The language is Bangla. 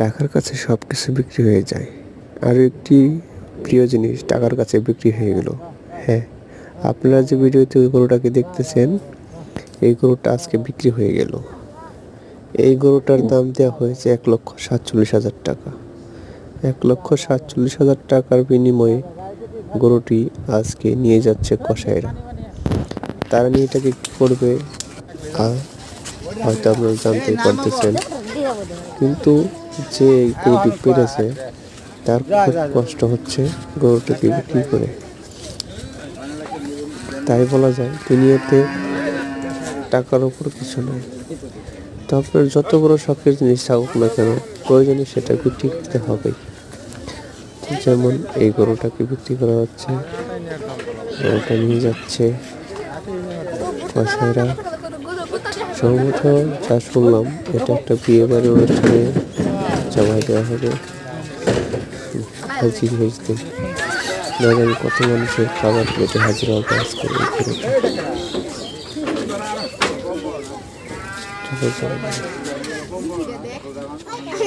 টাকার কাছে সব কিছু বিক্রি হয়ে যায়। আর একটি প্রিয় জিনিস টাকার কাছে বিক্রি হয়ে গেল। হ্যাঁ, আপনারা যে ভিডিওতে ওই গরুটাকে দেখতেছেন, এই গরুটা আজকে বিক্রি হয়ে গেল। এই গরুটার দাম দেওয়া হয়েছে 1,47,000 টাকা। 1,47,000 টাকার বিনিময়ে গরুটি আজকে নিয়ে যাচ্ছে কসাইরা। তারা নিয়ে এটাকে কী করবে হয়তো আপনারা জানতেই পারতেছেন, কিন্তু যে গরুটি পেরেছে তার খুব কষ্ট হচ্ছে গরুটাকে বিক্রি করে। তাই বলা যায় দুনিয়াতে টাকার উপর কিছু নয়। তো আপনার যত বড় শখের জিনিস থাকুক না কেন, প্রয়োজনে সেটা বিক্রি করতে হবেই। যেমন এই গরুটাকে বিক্রি করা হচ্ছে, গরুটা নিয়ে যাচ্ছে কসাইরা। সম্ভবত যা শুনলাম এটা একটা বিয়ে বাড়ির অনুষ্ঠানে জবাই দেওয়া হবে। হাজির হয়েছে না জানি কত মানুষের খাবার প্লেটে হাজির হবে আজকে এই গরুটা। ঠিক আছে।